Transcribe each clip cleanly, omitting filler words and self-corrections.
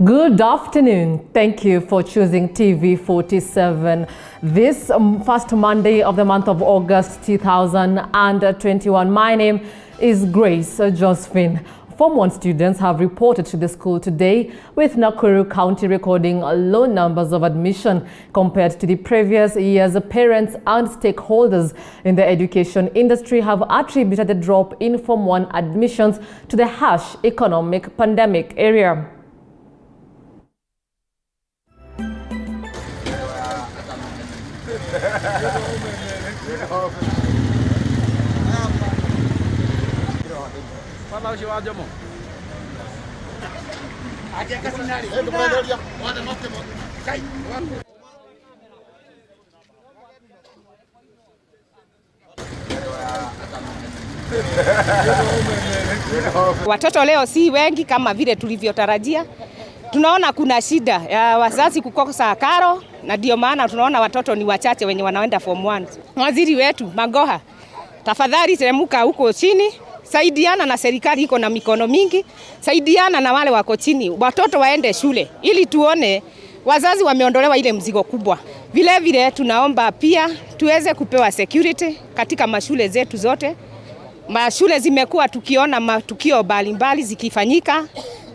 Good afternoon. Thank you for choosing TV47. This first Monday of the month of August 2021. My name is Grace Josephine. Form 1 students have reported to the school today, with Nakuru County recording low numbers of admission compared to the previous years. Parents and stakeholders in the education industry have attributed the drop in Form 1 admissions to the harsh economic pandemic area. Watoto leo si wengi kama vile tulivyotarajia. Tunaona kuna shida ya wazazi kukosa karo, na ndio maana tunaona watoto ni wachache wenye wanaenda Form 1. Waziri wetu Magoha, tafadhali teremuka huko chini, saidiana na serikali iko na mikono mingi, saidiana na wale wako chini, watoto waende shule ili tuone wazazi wameondolewa ile mzigo kubwa. Vile vile tunaomba pia tuweze kupewa security katika mashule zetu zote. Mashule zimekuwa tukiona matukio mbalimbali zikifanyika.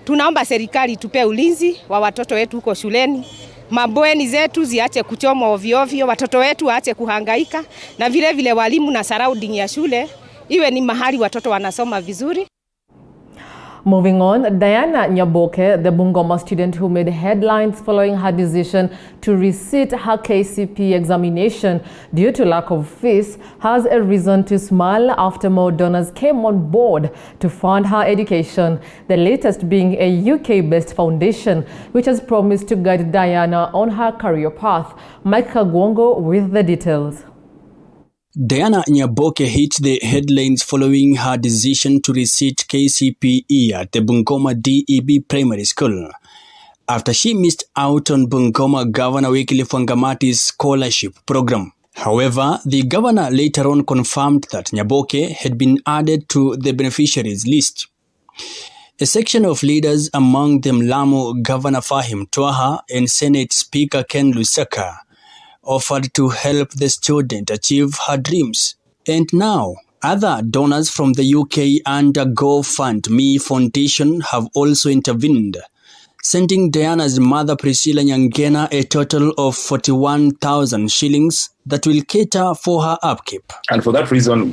Tunaomba serikali tupe ulinzi wa watoto wetu huko shuleni. Mabweni zetu ziache kuchomwa ovyo ovyo, watoto wetu waache kuhangaika, na vile vile walimu na surrounding ya shule iwe ni mahali watoto wanasoma vizuri. Moving on, Diana Nyaboke, the Bungoma student who made headlines following her decision to resit her KCPE examination due to lack of fees, has a reason to smile after more donors came on board to fund her education. The latest being a UK-based foundation which has promised to guide Diana on her career path. Mike Kagwongo with the details. Diana Nyaboke hit the headlines following her decision to resit KCPE at the Bungoma DEB Primary School, after she missed out on Bungoma Governor Wycliffe Wangamati's scholarship program. However, the governor later on confirmed that Nyaboke had been added to the beneficiaries list. A section of leaders, among them Lamu Governor Fahim Twaha and Senate Speaker Ken Lusaka, offered to help the student achieve her dreams. And now, other donors from the UK and the GoFundMe Foundation have also intervened, sending Diana's mother Priscilla Nyangena a total of 41,000 shillings that will cater for her upkeep. And for that reason,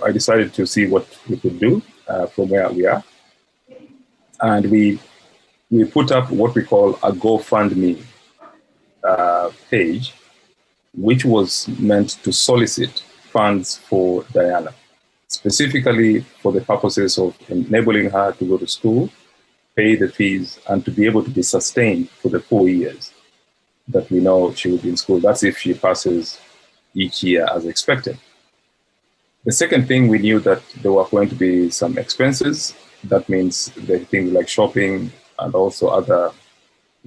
I decided to see what we could do from where we are. And we put up what we call a GoFundMe page, which was meant to solicit funds for Diana, specifically for the purposes of enabling her to go to school, pay the fees, and to be able to be sustained for the 4 years that we know she will be in school. That's if she passes each year as expected. The second thing, we knew that there were going to be some expenses. That means the things like shopping and also other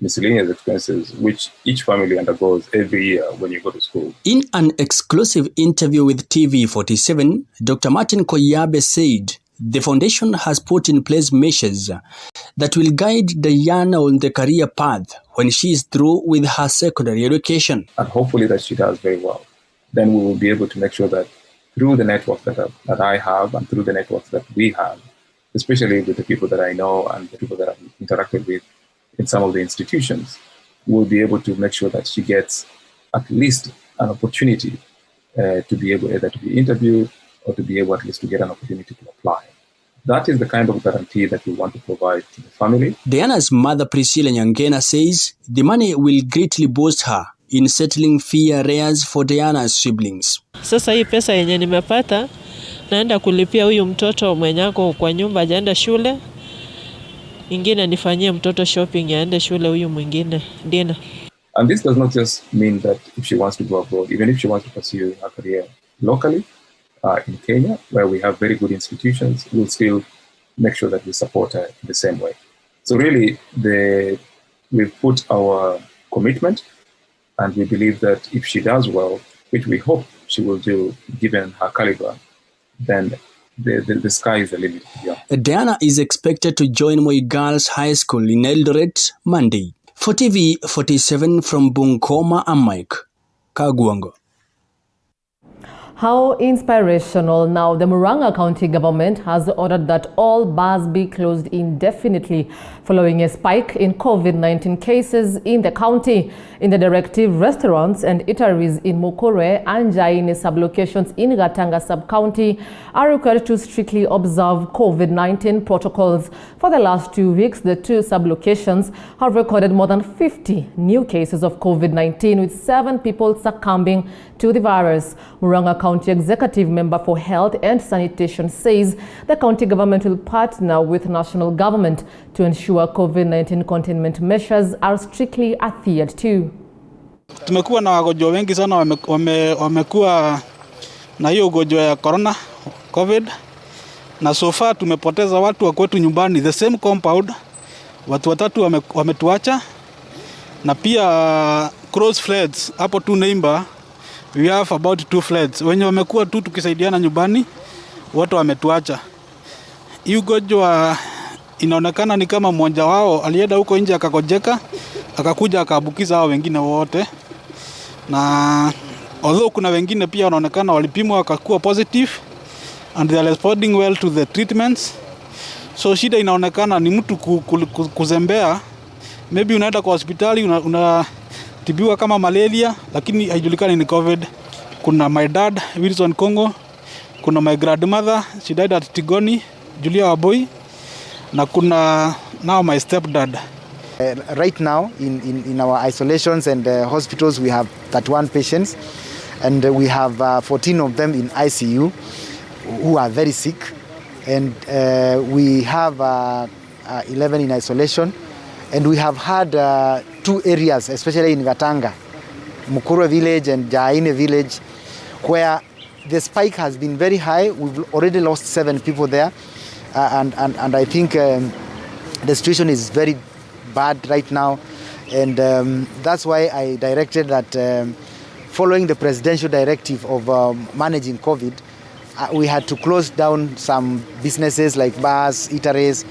miscellaneous expenses, which each family undergoes every year when you go to school. In an exclusive interview with TV47, Dr. Martin Koyabe said the foundation has put in place measures that will guide Diana on the career path when she is through with her secondary education. And hopefully that she does very well. Then we will be able to make sure that through the network that I have and through the networks that we have, especially with the people that I know and the people that I've interacted with in some of the institutions, we'll be able to make sure that she gets at least an opportunity to be able either to be interviewed or to be able at least to get an opportunity to apply. That is the kind of guarantee that we want to provide to the family. Diana's mother Priscilla Nyangena says the money will greatly boost her in settling fee arrears for Diana's siblings. Sasa hii pesa yenye nimepata naenda kulipia huyu mtoto mwenyako kwa nyumba ajaenda shule. Ingine nifanyie mtoto shopping yaende shule huyu mwingine Dina. And this does not just mean that if she wants to go abroad, even if she wants to pursue her career locally in Kenya, where we have very good institutions, we'll still make sure that we support her in the same way. So really, we've put our commitment, and we believe that if she does well, which we hope she will do given her caliber, then the sky is the limit. Yeah. Diana is expected to join Moi Girls High School in Eldoret Monday. For TV 47 from Bungoma, I'm Mike Kagwango. How inspirational. Now, the Murang'a County government has ordered that all bars be closed indefinitely following a spike in COVID-19 cases in the county. In the directive, restaurants and eateries in Mukure and Jaine sub-locations in Gatanga sub-county are required to strictly observe COVID-19 protocols. For the last 2 weeks, the two sub-locations have recorded more than 50 new cases of COVID-19, with 7 people succumbing to the virus. Murang'a County Executive Member for Health and Sanitation says the county government will partner with national government to ensure COVID-19 containment measures are strictly adhered to. Tumekuwa na wagonjwa wengi sana wamekuwa na hiyo ugonjwa ya corona COVID, na so far tumepoteza watu wa kwetu nyumbani, the same compound watu 3 wametuacha, na pia cross floods hapo tu neighbor we have about 2 floods wenye wamekuwa tu tukisaidiana nyumbani, wote wametuacha. Hii ugonjwa inaonekana ni kama mmoja wao alienda huko nje akakojeka akakuja akaambukiza hao wengine wote, na although kuna wengine pia wanaonekana walipimwa wakakuwa positive and they are responding well to the treatments. So shida inaonekana ni mtu kuzembea, maybe unaenda kwa hospitali unatibiwa kama malaria lakini haijulikani ni COVID. Kuna my dad Wilson Kongo, kuna my grandmother she died at Tigoni Julia Waboi, na kuna now my stepdad. Right now in our isolations and hospitals we have 31 patients, and we have 14 of them in ICU who are very sick, and we have 11 in isolation, and we have had 2 areas, especially in Gatanga, Mukuru village and Jaine village, where the spike has been very high. We've already lost 7 people there, and I think the situation is very bad right now, and that's why I directed that following the presidential directive of managing COVID, we had to close down some businesses like bars, eateries.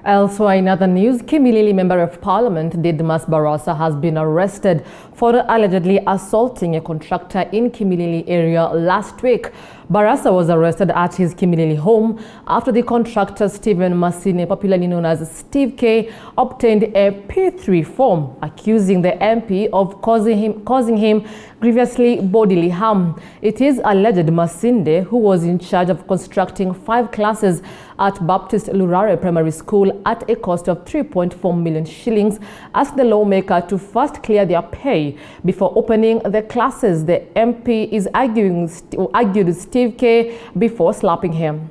Elsewhere in other news, Kimilili Member of Parliament Didmas Barasa has been arrested for allegedly assaulting a contractor in Kimilili area last week. Barasa was arrested at his Kimilili home after the contractor Stephen Masine, popularly known as Steve K, obtained a P3 form accusing the MP of causing him grievously bodily harm. It is alleged Masinde, who was in charge of constructing 5 classes at Baptist Lurare Primary School at a cost of 3.4 million shillings, asked the lawmaker to first clear their pay before opening the classes. The MP is argued Steve K before slapping him.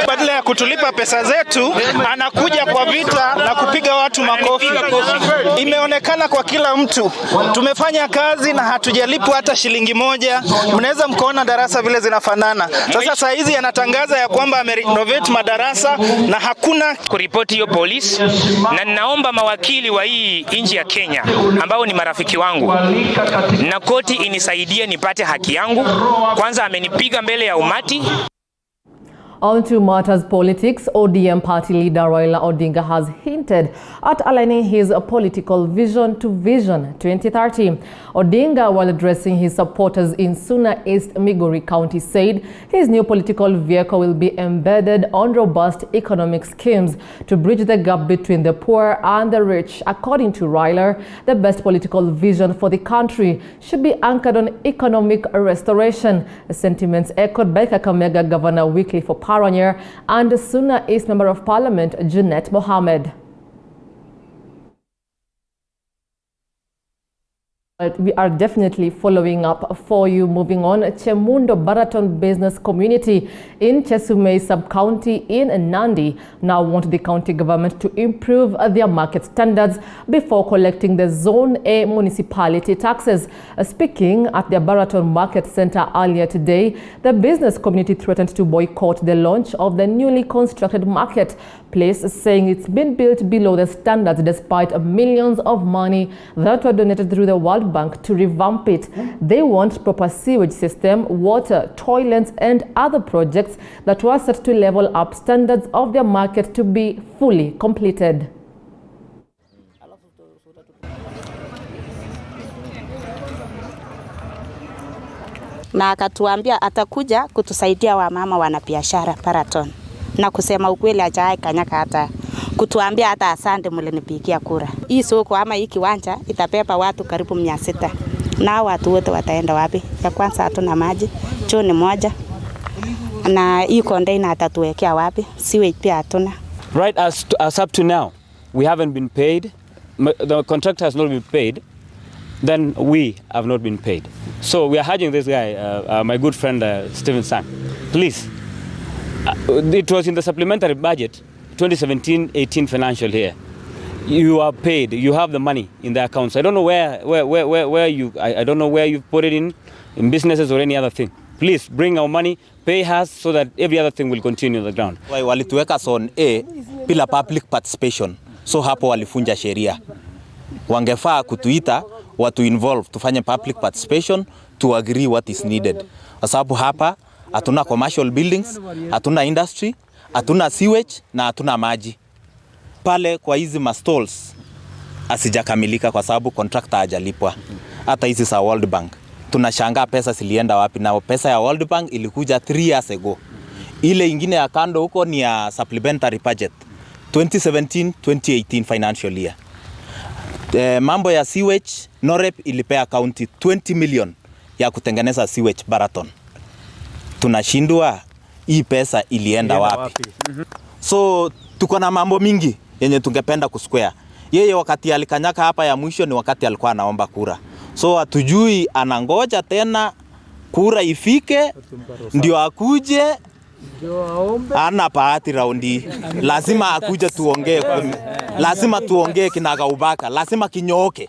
Badala ya kutulipa pesa zetu anakuja kwa vita na kupiga watu makofi. Imeonekana kwa kila mtu. Tumefanya kazi na hatujalipwa hata shilingi moja. Mnaweza mkaona darasa vile zinafanana. Sasa saa hizi anatangaza ya kwamba amerenovate madarasa na hakuna kuripoti hiyo polisi, na ninaomba mawakili wa hii nchi ya Kenya ambao ni marafiki wangu na koti inisaidie nipate haki yangu. Kwanza amenipiga mbele ya umati. On to matters politics, ODM party leader Raila Odinga has hinted at aligning his political vision to Vision 2030. Odinga, while addressing his supporters in Suna East Migori County, said his new political vehicle will be embedded on robust economic schemes to bridge the gap between the poor and the rich. According to Raila, the best political vision for the country should be anchored on economic restoration, sentiments echoed by Kakamega Governor Wycliffe for Paranya and Suna East Member of Parliament Jeanette Mohammed. We are definitely following up for you. Moving on, Chemundo Baraton business community in Chesumei sub-county in Nandi now want the county government to improve their market standards before collecting the Zone A municipality taxes. Speaking at their Baraton Market Center earlier today, the business community threatened to boycott the launch of the newly constructed market place, saying it's been built below the standards despite millions of money that were donated through the World Bank to revamp it. They want proper sewage system, water, toilets and other projects that were set to level up standards of their market to be fully completed. Na akatuambia atakuja kutusaidia wamama wanabiashara Baraton. Na kusema ukweli hajawahi kanyaka hata kutuambia hata asante mlinipigia kura. Hii soko ama hii kiwanja itabeba watu karibu 600. Na watu wote wataenda wapi? Ya kwanza hatuna maji, choo ni moja. Na hii container atatuwekea wapi? Sewage pia hatuna. Right, as up to now, we haven't been paid. The contractor has not been paid. Then we have not been paid. So we are urging this guy, my good friend Stephen Sang, please. It was in the supplementary budget 2017-18 financial year. You are paid. You have the money in the accounts. I don't know where you. I don't know where you put it in businesses or any other thing. Please bring our money, pay us so that every other thing will continue on the ground. Walituweka Zone A bila public participation. So hapo walifunja sheria. Wangefaa kutuita watu involve tufanye public participation to agree what is needed. Kwa sababu hapa hatuna commercial buildings, hatuna industry, hatuna sewage na hatuna maji. Pale kwa hizi mastalls asijakamilika kwa sababu contractor hajalipwa. Hata hizi za World Bank. Tunashangaa pesa zilienda wapi, na pesa ya World Bank ilikuja 3 years ago. Ile ingine ya kando huko ni ya supplementary budget 2017-2018 financial year. Mambo ya sewage, NOREP ilipea county 20 million ya kutengeneza sewage Baraton. Tunashindwa hii pesa ilienda wapi? So tuko na mambo mingi yenye tungependa kusquare. Yeye wakati alikanyaka hapa ya mwisho ni wakati alikuwa anaomba kura. So hatujui anangoja tena kura ifike ndio akuje. Ana bahati raundi. Lazima akuje tuongee. Lazima tuongee kinagaubaka. Lazima kinyooke.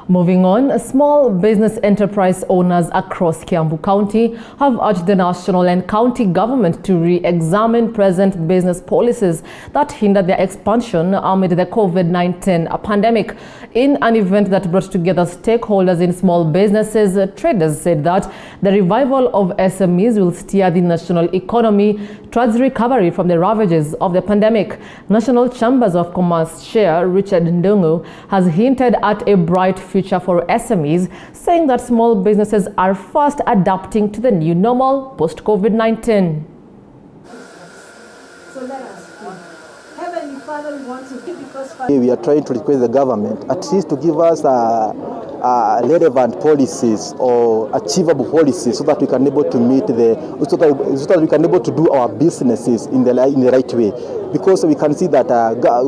Moving on, small business enterprise owners across Kiambu County have urged the national and county government to re-examine present business policies that hinder their expansion amid the COVID-19 pandemic. In an event that brought together stakeholders in small businesses, traders said that the revival of SMEs will steer the national economy towards recovery from the ravages of the pandemic. National Chambers of Commerce Chair Richard Ndungu has hinted at a bright future for SMEs, saying that small businesses are fast adapting to the new normal post-COVID-19. We are trying to request the government at least to give us relevant policies or achievable policies so that we can able to meet so that we can able to do our businesses in the right way. Because we can see that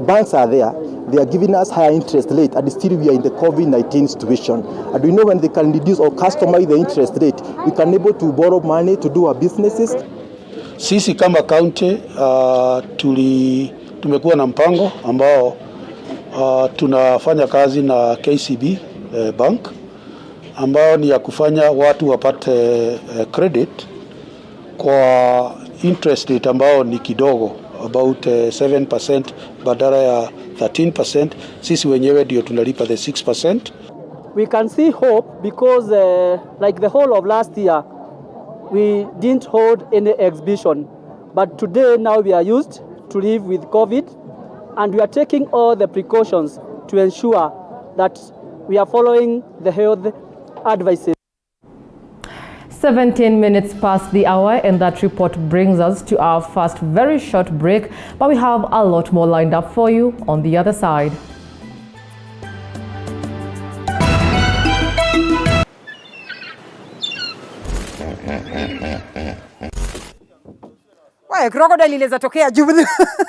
banks are there, they are giving us higher interest rate, and still we are in the COVID-19 situation. And we know when they can reduce or customize the interest rate, we can able to borrow money to do our businesses. Sisi kama county tumekuwa na mpango ambao tunafanya kazi na KCB Bank ambao ni ya kufanya watu wapate credit kwa interest rate ambao ni kidogo, about 7% badala ya 13%. Sisi wenyewe ndio tunalipa the 6%. We can see hope because like the whole of last year we didn't hold any exhibition, but today now we are used to live with COVID, and we are taking all the precautions to ensure that we are following the health advices. 17 minutes past the hour, and that report brings us to our first very short break, but we have a lot more lined up for you on the other side. Crocodile ile zatokea juu.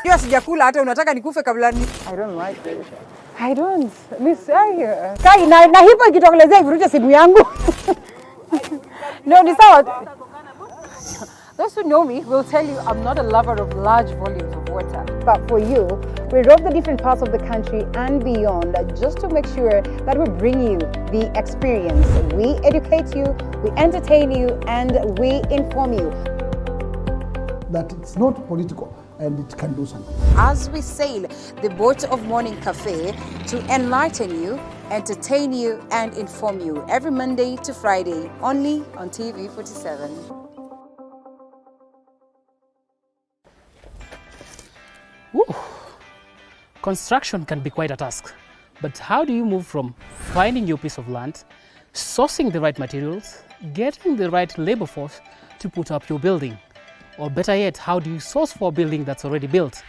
Hiyo sijakula hata unataka nikufe kabla ni. I don't know why. I don't. Kai na hipo ikitokelezea ivuruche simu yangu. No, ni sawa. Those who know me will tell you I'm not a lover of large volumes of water. But for you, we rove the different parts of the country and beyond just to make sure that we bring you the experience. We educate you, we entertain you, and we inform you. That it's not political and it can do something. As we sail the boat of Morning Cafe to enlighten you, entertain you, and inform you every Monday to Friday, only on TV 47. Woo. Construction can be quite a task, but how do you move from finding your piece of land, sourcing the right materials, getting the right labor force to put up your building? Or better yet, how do you source for a building that's already built?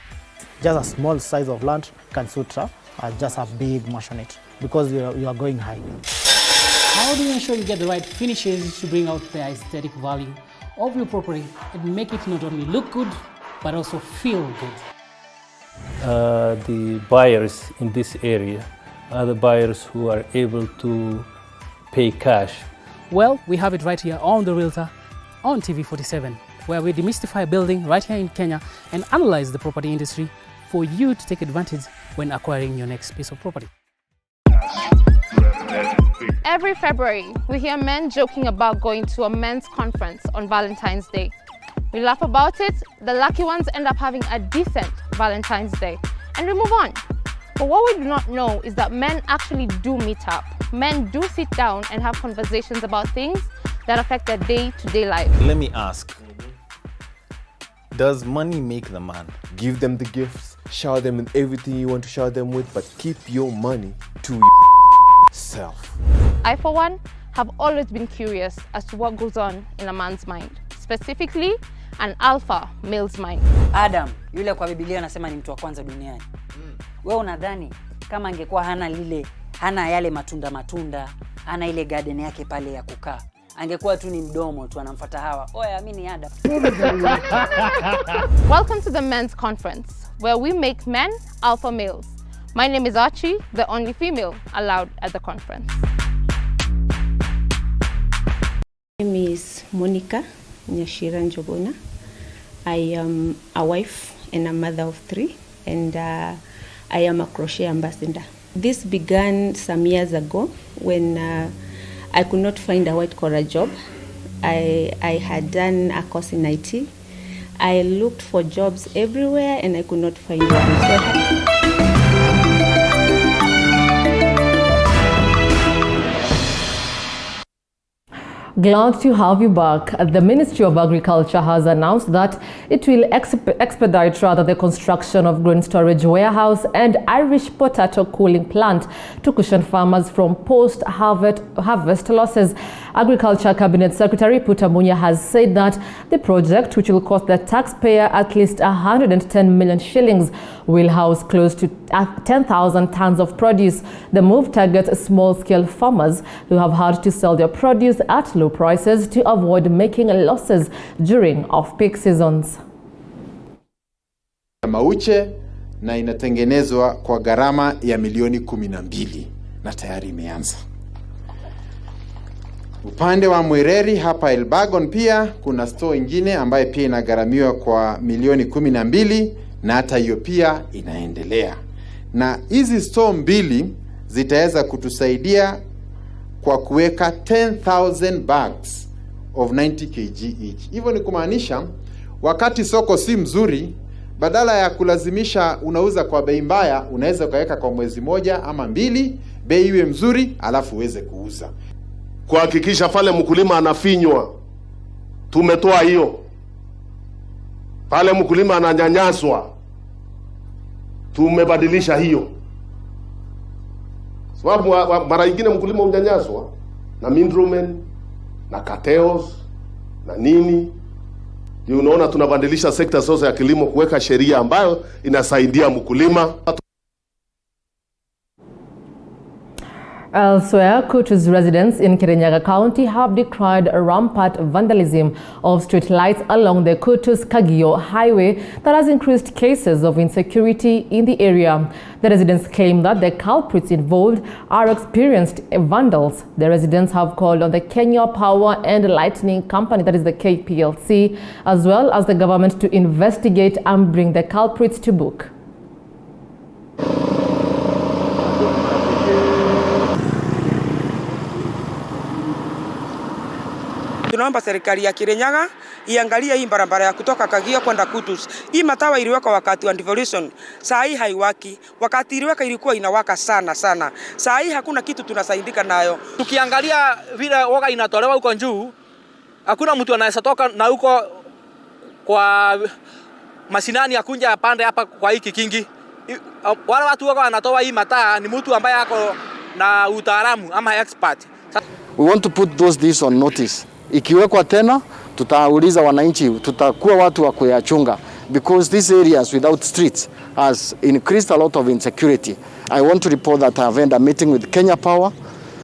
Just a small size of land can suit just a big maisonette because you are going high. How do you ensure you get the right finishes to bring out the aesthetic value of your property and make it not only look good, but also feel good? The buyers in this area are the buyers who are able to pay cash. Well, we have it right here on The Realtor on TV 47, where we demystify building right here in Kenya and analyze the property industry for you to take advantage when acquiring your next piece of property. Every February, we hear men joking about going to a men's conference on Valentine's Day. We laugh about it, the lucky ones end up having a decent Valentine's Day, and we move on. But what we do not know is that men actually do meet up. Men do sit down and have conversations about things that affect their day-to-day life. Let me ask, does money make the man? Give them the gifts, shower them with everything you want to shower them with, but keep your money to yourself. I, for one, have always been curious as to what goes on in a man's mind, specifically an alpha male's mind. Adam, yule kwa Biblia anasema ni mtu wa kwanza duniani. Wewe unadhani kama angekuwa hana yale matunda, hana ile garden yake pale ya kukaa, angekuwa tu ni mdomo tu anamfuata Hawa. Oya, mimi ni Adam. Welcome to the men's conference, where we make men alpha males. My name is Archie, the only female allowed at the conference. My name is Monica Nyashira Njogona. I am a wife and a mother of 3, and I am a crochet ambassador. This began some years ago when I could not find a white-collar job. I had done a course in IT. I looked for jobs everywhere and I could not find one. So Glad to have you back. The Ministry of Agriculture has announced that it will expedite the construction of grain storage warehouse and Irish potato cooling plant to cushion farmers from post-harvest losses. Agriculture Cabinet Secretary Putamunya has said that the project, which will cost the taxpayer at least 110 million shillings, will house close to 10,000 tons of produce. The move targets small-scale farmers who have had to sell their produce at low prices to avoid making losses during off-peak seasons. Mauche na inatengenezwa kwa gharama ya milioni 12 na tayari imeanza. Upande wa Mwereri hapa Elbagon pia kuna store ingine ambaye pia inagharamiwa kwa milioni 12 na hata hiyo pia inaendelea. Na hizi store mbili zitaweza kutusaidia kwa kuweka 10,000 bags of 90 kg each. Hivyo ni kumaanisha wakati soko si mzuri, badala ya kulazimisha unauza kwa bei mbaya, unaweza ukaweka kwa mwezi 1 ama 2, bei iwe mzuri alafu uweze kuuza. Kuhakikisha pale mkulima anafinywa, tumetoa hiyo. Pale mkulima ananyanyaswa, tumebadilisha hiyo. Sababu mara nyingine mkulima unyanyaswa na middlemen na cartels na nini. Ndio unaona tunabadilisha sekta sasa ya kilimo kuweka sheria ambayo inasaidia mkulima. Elsewhere, Kutu's residents in Kirinyaga County have decried rampant vandalism of street lights along the Kutus-Kagio highway that has increased cases of insecurity in the area. The residents claim that the culprits involved are experienced vandals. The residents have called on the Kenya Power and Lightning Company, that is the KPLC, as well as the government to investigate and bring the culprits to book. Tunaomba serikali ya Kirinyaga iangalie hii barabara ya kutoka Kagio kwenda Kutus. Hii matawa iliweka wakati wa devolution. Saa hii haiwaki. Wakati iliweka ilikuwa inawaka sana sana. Saa hii hakuna kitu tunasaidika nayo. Tukiangalia vile woga inatolewa huko juu, hakuna mtu anaweza toka na huko kwa mashinani akunja pande hapa kwa hiki kingi. Wale watu woga wanatoa hii mataa ni mtu ambaye ako na utaalamu ama expert. We want to put those deeds on notice. Ikiwekwa tena tutauliza wananchi, tutakuwa watu wa kuyachunga, because these areas without streets has increased a lot of insecurity. I want to report that I have had a meeting with Kenya Power